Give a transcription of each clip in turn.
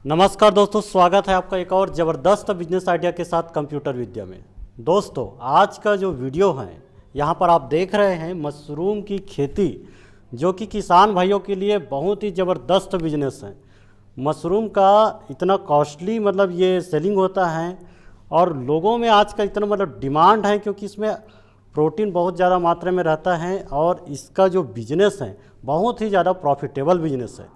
नमस्कार दोस्तों, स्वागत है आपका एक और ज़बरदस्त बिजनेस आइडिया के साथ कंप्यूटर विद्या में। दोस्तों, आज का जो वीडियो है यहाँ पर आप देख रहे हैं मशरूम की खेती, जो कि किसान भाइयों के लिए बहुत ही ज़बरदस्त बिजनेस है। मशरूम का इतना कॉस्टली ये सेलिंग होता है और लोगों में आज का इतना डिमांड है, क्योंकि इसमें प्रोटीन बहुत ज़्यादा मात्रा में रहता है और इसका जो बिजनेस है बहुत ही ज़्यादा प्रॉफिटेबल बिजनेस है।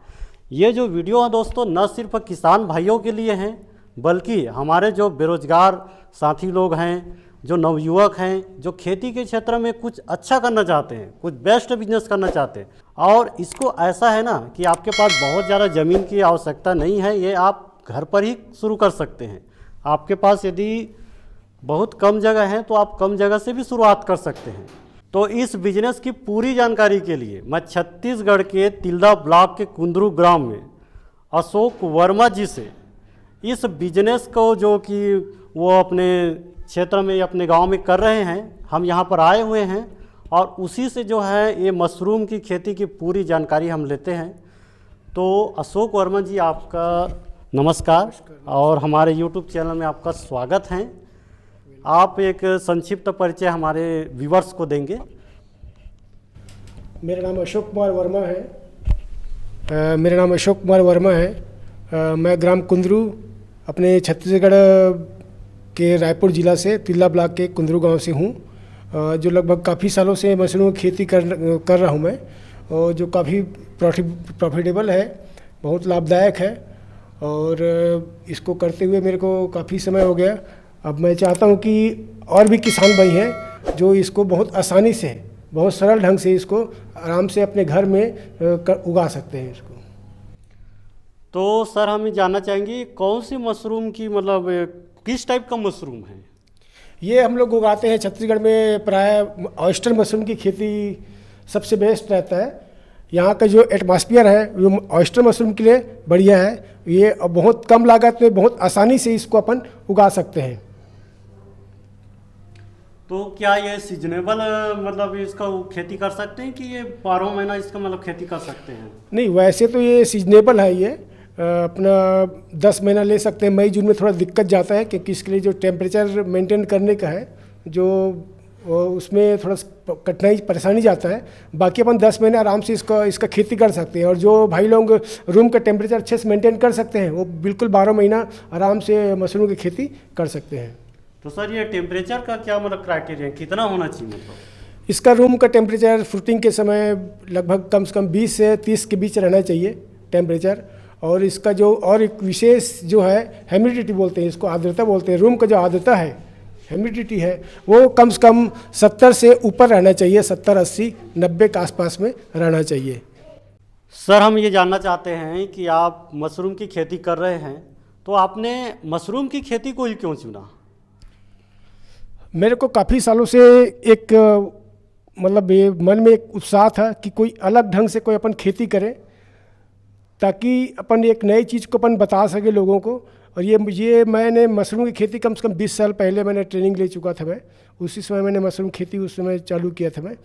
ये जो वीडियो है दोस्तों, न सिर्फ किसान भाइयों के लिए हैं, बल्कि हमारे जो बेरोजगार साथी लोग हैं, जो नवयुवक हैं, जो खेती के क्षेत्र में कुछ अच्छा करना चाहते हैं, कुछ बेस्ट बिजनेस करना चाहते हैं। और इसको ऐसा है ना कि आपके पास बहुत ज़्यादा ज़मीन की आवश्यकता नहीं है, ये आप घर पर ही शुरू कर सकते हैं। आपके पास यदि बहुत कम जगह है तो आप कम जगह से भी शुरुआत कर सकते हैं। तो इस बिजनेस की पूरी जानकारी के लिए मैं छत्तीसगढ़ के तिल्दा ब्लॉक के कुंदरू ग्राम में अशोक वर्मा जी से इस बिजनेस को, जो कि वो अपने क्षेत्र में अपने गांव में कर रहे हैं, हम यहां पर आए हुए हैं और उसी से जो है ये मशरूम की खेती की पूरी जानकारी हम लेते हैं। तो अशोक वर्मा जी, आपका नमस्कार और हमारे यूट्यूब चैनल में आपका स्वागत है। आप एक संक्षिप्त परिचय हमारे व्यूवर्स को देंगे। मेरा नाम अशोक कुमार वर्मा है। मैं ग्राम कुंदरू अपने छत्तीसगढ़ के रायपुर ज़िला से तिल्दा ब्लॉक के कुंदरू गांव से हूँ, जो लगभग काफ़ी सालों से मशरूम की खेती कर रहा हूँ मैं, और जो काफ़ी प्रॉफिटेबल है, बहुत लाभदायक है। और इसको करते हुए मेरे को काफ़ी समय हो गया। अब मैं चाहता हूं कि और भी किसान भाई हैं जो इसको बहुत आसानी से, बहुत सरल ढंग से इसको आराम से अपने घर में उगा सकते हैं इसको। तो सर, हम ये जानना चाहेंगे कौन सी मशरूम की किस टाइप का मशरूम है ये? हम लोग उगाते हैं छत्तीसगढ़ में, प्राय ऑयस्टर मशरूम की खेती सबसे बेस्ट रहता है। यहाँ का जो एटमॉस्फेयर है वो ऑयस्टर मशरूम के लिए बढ़िया है। ये बहुत कम लागत में बहुत आसानी से इसको अपन उगा सकते हैं। तो क्या ये सीजनेबल इसका खेती कर सकते हैं कि ये 12 महीना इसका खेती कर सकते हैं? नहीं, वैसे तो ये सीजनेबल है। ये अपना 10 महीना ले सकते हैं। मई जून में थोड़ा दिक्कत जाता है, क्योंकि इसके लिए जो टेम्परेचर मेंटेन करने का है, जो उसमें थोड़ा कठिनाई परेशानी जाता है। बाकी अपन 10 महीने आराम से इसका खेती कर सकते हैं। और जो भाई लोग रूम का टेम्परेचर अच्छे से मेंटेन कर सकते हैं, वो बिल्कुल 12 महीना आराम से मशरूम की खेती कर सकते हैं। तो सर, ये टेम्परेचर का क्या क्राइटेरिया, कितना होना चाहिए? इसका रूम का टेम्परेचर फ्रूटिंग के समय लगभग कम से कम 20 से 30 के बीच रहना चाहिए टेम्परेचर। और इसका जो और एक विशेष जो है ह्यूमिडिटी बोलते हैं, इसको आर्द्रता बोलते हैं। रूम का जो आर्द्रता है, ह्यूमिडिटी है, वो कम से कम 70 से ऊपर रहना चाहिए। 70, 80, 90 के आसपास में रहना चाहिए। सर, हम ये जानना चाहते हैं कि आप मशरूम की खेती कर रहे हैं, तो आपने मशरूम की खेती को ही क्यों चुना? मेरे को काफ़ी सालों से एक ये मन में एक उत्साह था कि कोई अलग ढंग से कोई अपन खेती करें, ताकि अपन एक नई चीज़ को अपन बता सके लोगों को। और ये मैंने मशरूम की खेती कम से कम 20 साल पहले मैंने ट्रेनिंग ले चुका था। मैं उसी समय मैंने मशरूम खेती उस समय चालू किया था। मैं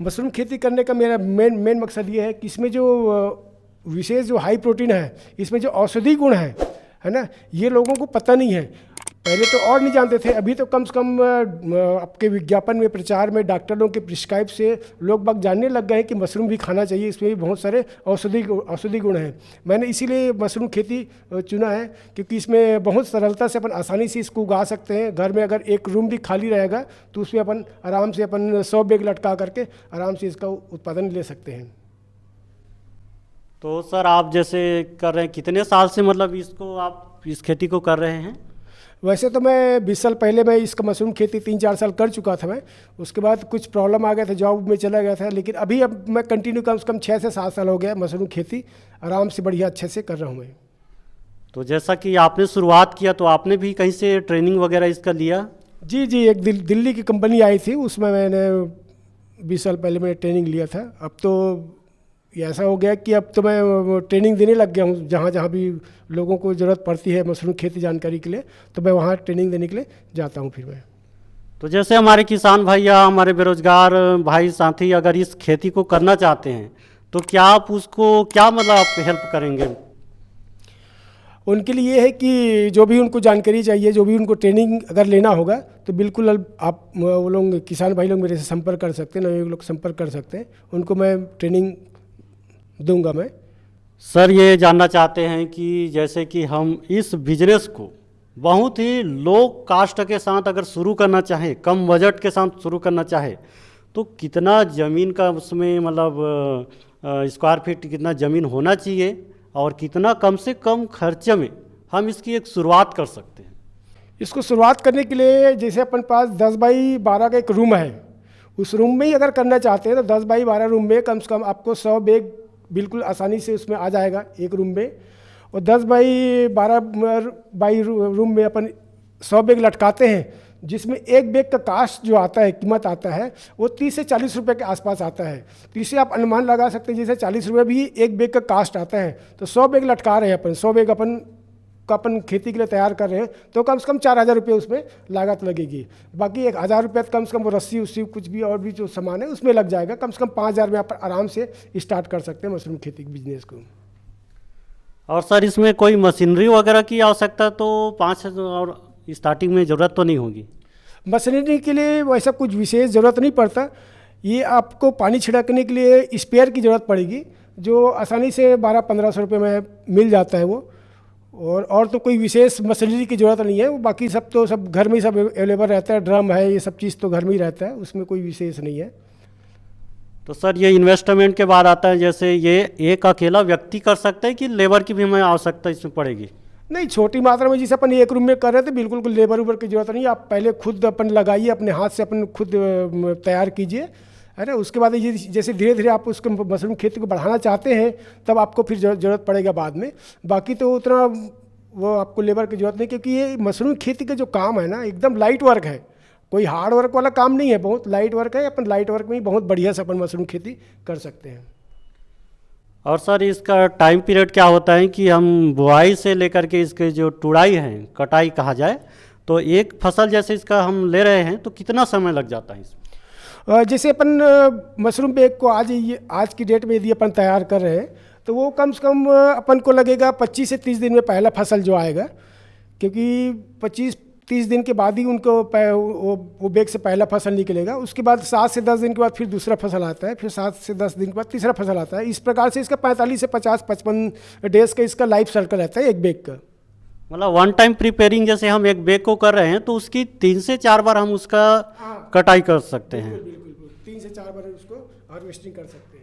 मशरूम खेती करने का मेरा मेन मकसद ये है कि इसमें जो विशेष जो हाई प्रोटीन है, इसमें जो औषधि गुण है ना, ये लोगों को पता नहीं है। पहले तो और नहीं जानते थे, अभी तो कम से कम आपके विज्ञापन में, प्रचार में, डॉक्टरों के प्रिस्क्राइब से लोग बाग जानने लग गए हैं कि मशरूम भी खाना चाहिए, इसमें भी बहुत सारे औषधि गुण हैं। मैंने इसीलिए मशरूम खेती चुना है, क्योंकि इसमें बहुत सरलता से अपन आसानी से इसको उगा सकते हैं। घर में अगर एक रूम भी खाली रहेगा तो उसमें अपन आराम से 100 बैग लटका करके आराम से इसका उत्पादन ले सकते हैं। तो सर, आप जैसे कर रहे हैं, कितने साल से इसको आप इस खेती को कर रहे हैं? वैसे तो मैं 20 साल पहले मैं इसका मशरूम खेती 3-4 साल कर चुका था मैं। उसके बाद कुछ प्रॉब्लम आ गया था, जॉब में चला गया था। लेकिन अभी अब मैं कंटिन्यू कम से कम 6 से 7 साल हो गया मशरूम खेती आराम से बढ़िया अच्छे से कर रहा हूँ मैं। तो जैसा कि आपने शुरुआत किया, तो आपने भी कहीं से ट्रेनिंग वगैरह इसका लिया? जी, एक दिल्ली की कंपनी आई थी, उसमें मैंने 20 साल पहले मैंने ट्रेनिंग लिया था। अब तो ऐसा हो गया कि अब तो मैं ट्रेनिंग देने लग गया हूँ। जहाँ जहाँ भी लोगों को ज़रूरत पड़ती है मशरूम खेती जानकारी के लिए, तो मैं वहाँ ट्रेनिंग देने के लिए जाता हूँ फिर मैं। तो जैसे हमारे किसान भाई या हमारे बेरोजगार भाई साथी अगर इस खेती को करना चाहते हैं, तो क्या आप उसको क्या आप हेल्प करेंगे? उनके लिए है कि जो भी उनको जानकारी चाहिए, जो भी उनको ट्रेनिंग अगर लेना होगा तो बिल्कुल आप वो लोग किसान भाई लोग मेरे से संपर्क कर सकते हैं, नए लोग संपर्क कर सकते हैं, उनको मैं ट्रेनिंग दूंगा मैं। सर ये जानना चाहते हैं कि जैसे कि हम इस बिजनेस को बहुत ही लो कास्ट के साथ अगर शुरू करना चाहें, कम बजट के साथ शुरू करना चाहे, तो कितना ज़मीन का उसमें मतलब स्क्वायर फीट कितना ज़मीन होना चाहिए और कितना कम से कम खर्चे में हम इसकी एक शुरुआत कर सकते हैं? इसको शुरुआत करने के लिए जैसे अपन पास 10 बाई 12 का एक रूम है, उस रूम में ही अगर करना चाहते हैं तो 10 बाई 12 रूम में कम से कम आपको 100 बैग बिल्कुल आसानी से उसमें आ जाएगा एक रूम में। और 10 बाई 12 बाई रूम में अपन 100 बैग लटकाते हैं, जिसमें एक बैग का कास्ट जो आता है, कीमत आता है वो 30 से 40 रुपये के आसपास आता है। तो इसे आप अनुमान लगा सकते हैं जैसे 40 रुपये भी एक बैग का कास्ट आता है, तो 100 बैग लटका रहे हैं अपन, 100 बैग अपन खेती के लिए तैयार कर रहे हैं, तो कम से कम 4,000 रुपये उसमें लागत लगेगी। बाकी 1,000 रुपये कम से कम वो रस्सी उस्सी कुछ भी और भी जो सामान है उसमें लग जाएगा। कम से कम 5,000 में आप आराम से स्टार्ट कर सकते हैं मशरूम खेती के बिजनेस को। और सर इसमें कोई मशीनरी वगैरह की आवश्यकता तो 5,000 और स्टार्टिंग में ज़रूरत तो नहीं होगी? मशीनरी के लिए वैसा कुछ विशेष ज़रूरत नहीं पड़ता। ये आपको पानी छिड़कने के लिए स्पेयर की ज़रूरत पड़ेगी, जो आसानी से 1200-1500 रुपये में मिल जाता है वो। और तो कोई विशेष मशीनरी की ज़रूरत नहीं है, वो बाकी सब तो सब घर में ही सब अवेलेबल रहता है, ड्रम है, ये सब चीज़ तो घर में ही रहता है, उसमें कोई विशेष नहीं है। तो सर ये इन्वेस्टमेंट के बाद आता है, जैसे ये एक अकेला व्यक्ति कर सकता है कि लेबर की भी हमें आवश्यकता इसमें पड़ेगी? नहीं, छोटी मात्रा में जैसे अपन एक रूम में कर रहे थे, बिल्कुल कोई लेबर उबर की जरूरत नहीं। आप पहले खुद अपन लगाइए, अपने हाथ से अपन खुद तैयार कीजिए, है ना। उसके बाद ये जैसे धीरे धीरे आप उसको मशरूम खेती को बढ़ाना चाहते हैं तब आपको फिर ज़रूरत पड़ेगा बाद में। बाकी तो उतना वो आपको लेबर की ज़रूरत नहीं, क्योंकि ये मशरूम खेती का जो काम है ना एकदम लाइट वर्क है, कोई हार्ड वर्क वाला काम नहीं है, बहुत लाइट वर्क है। अपन लाइट वर्क में ही बहुत बढ़िया से अपन मशरूम खेती कर सकते हैं। और सर इसका टाइम पीरियड क्या होता है कि हम बुआई से लेकर के इसके जो तुड़ाई है, कटाई कहा जाए, तो एक फसल जैसे इसका हम ले रहे हैं तो कितना समय लग जाता है इसमें? जैसे अपन मशरूम बैग को आज की डेट में यदि अपन तैयार कर रहे हैं तो वो कम से कम अपन को लगेगा 25 से 30 दिन में पहला फसल जो आएगा, क्योंकि 25-30 दिन के बाद ही उनको वो बैग से पहला फसल निकलेगा। उसके बाद 7 से 10 दिन के बाद फिर दूसरा फसल आता है, फिर 7 से 10 दिन के बाद तीसरा फसल आता है। इस प्रकार से इसका 45 से 50-55 डेज का इसका लाइफ सर्कल रहता है एक बैग का। मतलब वन टाइम प्रिपेयरिंग जैसे हम एक बैग को कर रहे हैं तो उसकी 3 से 4 बार हम उसका कटाई कर सकते हैं। बिल्कुल 3 से 4 बार उसको हार्वेस्टिंग कर सकते हैं।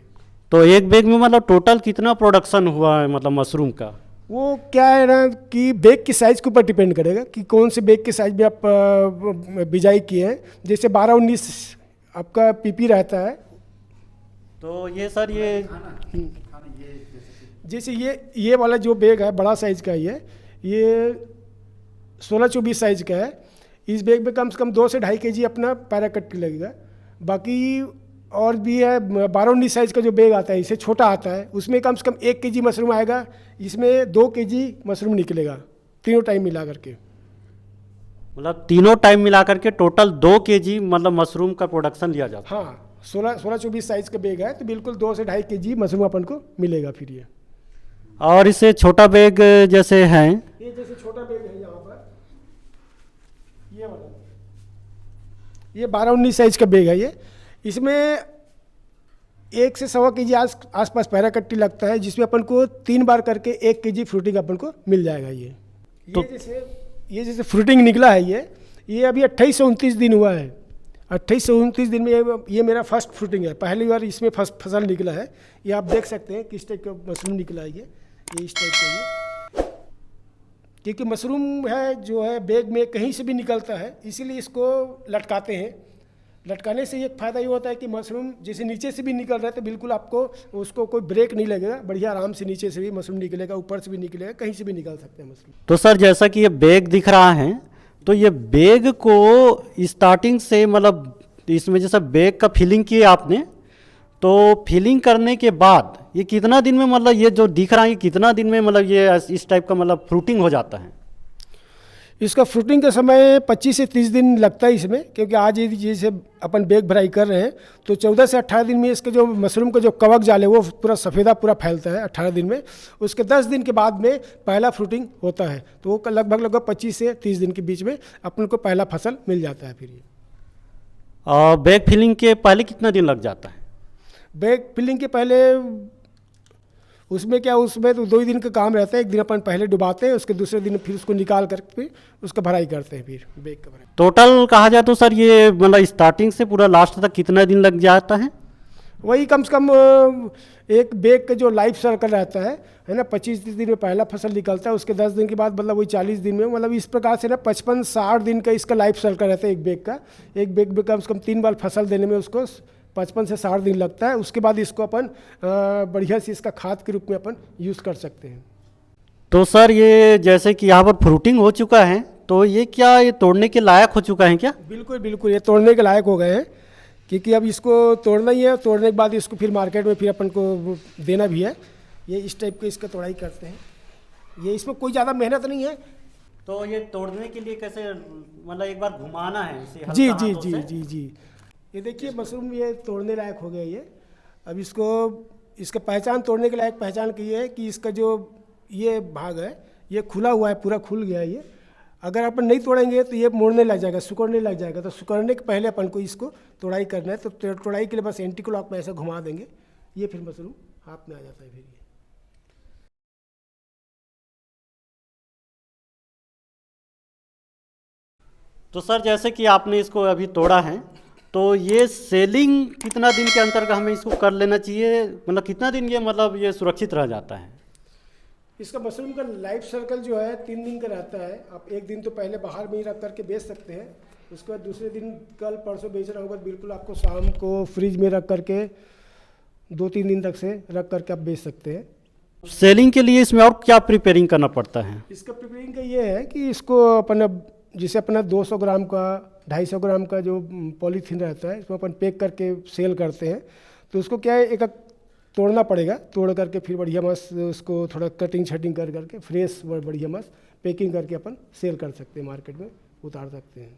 तो एक बैग में मतलब टोटल कितना प्रोडक्शन हुआ है मतलब मशरूम का? वो क्या है ना कि बैग की साइज़ के ऊपर डिपेंड करेगा कि कौन से बैग के साइज़ में आप बिजाई किए हैं। जैसे 12-19 आपका पीपी रहता है, तो ये सर ये जैसे ये वाला जो बैग है बड़ा साइज़ का ये 16-24 साइज़ का है। इस बैग में कम से कम 2 से 2.5 kg अपना पैराकट लगेगा। बाकी और भी है 12-19 साइज़ का जो बैग आता है, इससे छोटा आता है, उसमें कम से कम 1 kg मशरूम आएगा। इसमें 2 kg मशरूम निकलेगा तीनों टाइम मिला करके। मतलब तीनों टाइम मिला करके टोटल 2 kg मतलब मशरूम का प्रोडक्शन लिया जाता है। हाँ, 16-24 साइज़ का बैग है तो बिल्कुल 2 से 2.5 kg मशरूम अपन को मिलेगा फिर ये। और इससे छोटा बैग जैसे हैं, ये जैसे छोटा बैग है यहाँ पर, ये वाला, ये 12-19 साइज़ का बैग है ये। इसमें 1 से 1.25 kg आसपास पैराकट्टी लगता है, जिसमें अपन को 3 बार करके 1 kg फ्रूटिंग अपन को मिल जाएगा। ये जैसे फ्रूटिंग निकला है ये अभी 28 से 29 दिन हुआ है। 28 से 29 दिन में ये मेरा फर्स्ट फ्रूटिंग है, पहली बार इसमें फसल निकला है। ये आप देख सकते हैं किस टाइप का मशरूम निकला है ये इस टाइप का ये, क्योंकि मशरूम है जो है बैग में कहीं से भी निकलता है, इसीलिए इसको लटकाते हैं। लटकाने से एक फ़ायदा ये होता है कि मशरूम जैसे नीचे से भी निकल रहा है तो बिल्कुल आपको उसको कोई ब्रेक नहीं लगेगा, बढ़िया आराम से नीचे से भी मशरूम निकलेगा, ऊपर से भी निकलेगा, कहीं से भी निकल सकते हैं मशरूम। तो सर जैसा कि ये बैग दिख रहा है, तो ये बैग को स्टार्टिंग से मतलब इसमें जैसा बैग का फिलिंग किए आपने, तो फिलिंग करने के बाद ये कितना दिन में मतलब ये जो दिख रहा है ये कितना दिन में मतलब ये इस टाइप का मतलब फ्रूटिंग हो जाता है? इसका फ्रूटिंग का समय 25 से 30 दिन लगता है इसमें, क्योंकि आज यदि जैसे अपन बेग भराई कर रहे हैं तो 14 से 18 दिन में इसका जो मशरूम का जो कवक जाल है वो पूरा सफ़ेदा पूरा फैलता है 18 दिन में। उसके 10 दिन के बाद में पहला फ्रूटिंग होता है, तो वो लगभग 25 से 30 दिन के बीच में अपन को पहला फसल मिल जाता है। फिर ये बैग फिलिंग के पहले कितना दिन लग जाता है? बैग फिलिंग के पहले उसमें क्या, उसमें तो 2 ही दिन का काम रहता है। एक दिन अपन पहले डुबाते हैं, उसके दूसरे दिन फिर उसको निकाल कर फिर उसका भराई करते हैं, फिर बैग का भराई। टोटल कहा जाए तो सर ये मतलब स्टार्टिंग से पूरा लास्ट तक कितना दिन लग जाता है? वही कम से कम एक बैग का जो लाइफ सर्कल रहता है ना, 25 दिन में पहला फसल निकलता है, उसके 10 दिन के बाद मतलब वही 40 दिन में, मतलब इस प्रकार से ना 55-60 दिन का इसका लाइफ सर्कल रहता है एक बैग का। एक बैग में कम से कम 3 बार फसल देने में उसको 55 से 60 दिन लगता है। उसके बाद इसको अपन बढ़िया से इसका खाद के रूप में अपन यूज़ कर सकते हैं। तो सर ये जैसे कि यहाँ पर फ्रूटिंग हो चुका है, तो ये क्या ये तोड़ने के लायक हो चुका है क्या? बिल्कुल बिल्कुल, ये तोड़ने के लायक हो गए हैं, क्योंकि अब इसको तोड़ना ही है। तोड़ने के बाद इसको फिर मार्केट में फिर अपन को देना भी है। ये इस टाइप के इसका तोड़ाई करते हैं। ये इसमें कोई ज़्यादा मेहनत नहीं है। तो ये तोड़ने के लिए कैसे, मतलब एक बार घुमाना है इसे हल्का जी जी हाथों जी से? जी जी, ये देखिए मशरूम ये तोड़ने लायक हो गया ये। अब इसको इसका पहचान, तोड़ने के लायक पहचान की है कि इसका जो ये भाग है ये खुला हुआ है, पूरा खुल गया है ये। अगर अपन नहीं तोड़ेंगे तो ये मुड़ने लग जाएगा, सिकुड़ने लग जाएगा। तो सिकुड़ने के पहले अपन को इसको तोड़ाई करना है। तो तोड़ाई के लिए बस एंटी क्लॉक में ऐसा घुमा देंगे, ये फिर मशरूम हाथ में आ जाता है। फिर ये तो सर जैसे कि आपने इसको अभी तोड़ा है, तो ये सेलिंग कितना दिन के अंतर का हमें इसको कर लेना चाहिए, मतलब कितना दिन ये मतलब ये सुरक्षित रह जाता है? इसका मशरूम का लाइफ सर्कल जो है 3 दिन का रहता है। आप एक दिन तो पहले बाहर में ही रख करके बेच सकते हैं। उसके बाद दूसरे दिन कल परसों बेचना होगा तो बिल्कुल आपको शाम को फ्रिज में रख करके 2-3 दिन तक से रख करके आप बेच सकते हैं। सेलिंग के लिए इसमें और क्या प्रिपेयरिंग करना पड़ता है? इसका प्रिपेयरिंग का ये है कि इसको अपन अब जैसे अपना 200 ग्राम का 250 ग्राम का जो पॉलीथीन रहता है इसमें अपन पैक करके सेल करते हैं। तो उसको क्या है, एक तोड़ना पड़ेगा, तोड़ करके फिर बढ़िया मस्त उसको थोड़ा कटिंग शटिंग कर करके फ्रेश बढ़िया मस्त पैकिंग करके अपन सेल कर सकते हैं, मार्केट में उतार सकते हैं।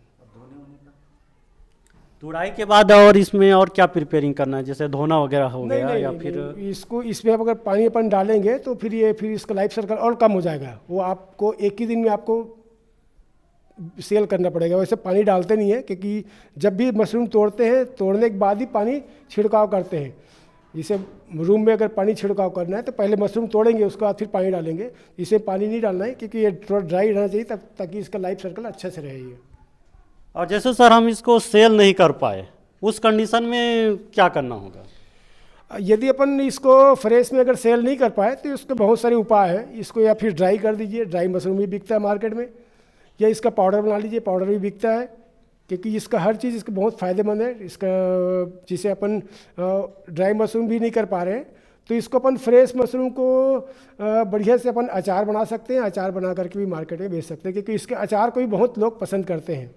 तुड़ाई के बाद और इसमें और क्या प्रिपेयरिंग करना है, जैसे धोना वगैरह हो नहीं गया नहीं, या नहीं, फिर नहीं, इसको इसमें अगर पानी अपन डालेंगे तो फिर इसका लाइफ सर्कल और कम हो जाएगा। वो आपको एक ही दिन में आपको सेल करना पड़ेगा। वैसे पानी डालते नहीं है, क्योंकि जब भी मशरूम तोड़ते हैं तोड़ने के बाद ही पानी छिड़काव करते हैं। जैसे रूम में अगर पानी छिड़काव करना है तो पहले मशरूम तोड़ेंगे, उसके बाद फिर पानी डालेंगे। इसे पानी नहीं डालना है, क्योंकि ये थोड़ा ड्राई रहना चाहिए तब ताकि इसका लाइफ सर्कल अच्छे से रहे। ये और जैसे सर हम इसको सेल नहीं कर पाए, उस कंडीशन में क्या करना होगा? यदि अपन इसको फ्रेश में अगर सेल नहीं कर पाए तो इसके बहुत सारे उपाय हैं। इसको या फिर ड्राई कर दीजिए, ड्राई मशरूम भी बिकता है मार्केट में, या इसका पाउडर बना लीजिए, पाउडर भी बिकता है। क्योंकि इसका हर चीज़ इसका बहुत फ़ायदेमंद है। इसका जिसे अपन ड्राई मशरूम भी नहीं कर पा रहे हैं तो इसको अपन फ्रेश मशरूम को बढ़िया से अपन अचार बना सकते हैं। अचार बना करके भी मार्केट में बेच सकते हैं, क्योंकि इसके अचार को भी बहुत लोग पसंद करते हैं।